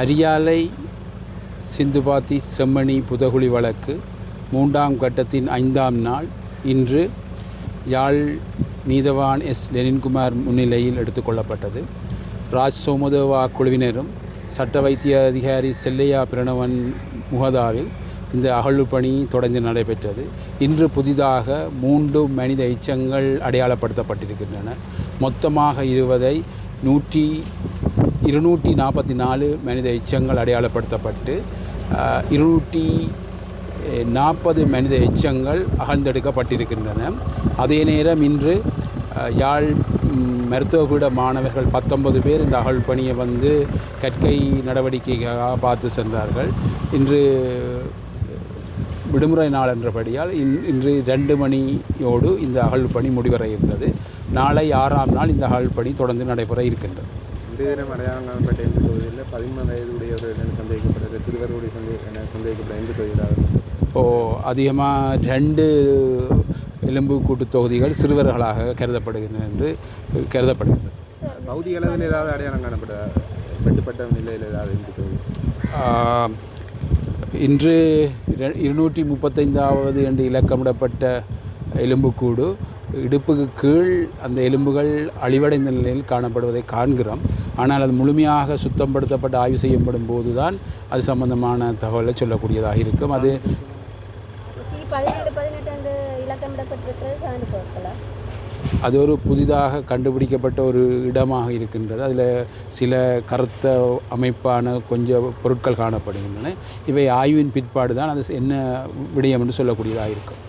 அரியாலை சிந்துபாத்தி செம்மணி புதகுழி வழக்கு 3ஆம் கட்டத்தின் 5ஆம் நாள் இன்று யாழ் நீதவான் எஸ் லெனின்குமார் முன்னிலையில் எடுத்துக்கொள்ளப்பட்டது. ராஜ் சோமதேவா குழுவினரும் சட்ட வைத்திய அதிகாரி செல்லையா பிரணவன் முகதாவில் இந்த அகழ்வு பணி தொடர்ந்து நடைபெற்றது. இன்று புதிதாக 3 மனித எச்சங்கள் அடையாளப்படுத்தப்பட்டிருக்கின்றன. மொத்தமாக 244 மனித எச்சங்கள் அடையாளப்படுத்தப்பட்டு 240 மனித எச்சங்கள் அகழ்ந்தெடுக்கப்பட்டிருக்கின்றன. அதே நேரம் இன்று யாழ் மருத்துவபீட மாணவர்கள் 19 பேர் இந்த அகழ்வு பணியை கற்கை நடவடிக்கைக்காக பார்த்து சென்றார்கள். இன்று விடுமுறை நாள் என்றபடியால் இன்று 2 மணியோடு இந்த அகழ்வு பணி முடிவர இருந்தது. நாளை 6ஆம் நாள் இந்த அகழ்வு பணி தொடர்ந்து நடைபெற இருக்கின்றது. இந்த அடையாளம் காணப்பட்ட இந்த தொகுதியில் 13 வயதுடையவர்கள் என சந்தேகிக்கப்பட்ட சிறுவர்களுடைய சந்தேகிக்கப்பட்ட எந்த தொகுதியாக அதிகமாக 2 எலும்பு கூட்டு தொகுதிகள் சிறுவர்களாக கருதப்படுகின்றன என்று கருதப்படுகின்றது. பௌதிக அளவில் ஏதாவது அடையாளம் காணப்பட்ட வெட்டுப்பட்ட நிலையில் ஏதாவது இந்த தொகுதி இன்று 235வது என்று இலக்கமிடப்பட்ட எலும்புக்கூடு இடுப்புக்கு கீழ் அந்த எலும்புகள் அழிவடைந்த நிலையில் காணப்படுவதை காண்கிறோம். ஆனால் அது முழுமையாக சுத்தப்படுத்தப்பட்டு ஆய்வு செய்யப்படும் போது தான் அது சம்பந்தமான தகவலை சொல்லக்கூடியதாக இருக்கும். அது ஒரு புதிதாக கண்டுபிடிக்கப்பட்ட ஒரு இடமாக இருக்கின்றது. அதில் சில கருத்த அமைப்பான கொஞ்சம் பொருட்கள் காணப்படுகின்றன. இவை ஆய்வின் பிற்பாடு தான் அது என்ன விடயம் என்று சொல்லக்கூடியதாக இருக்கும்.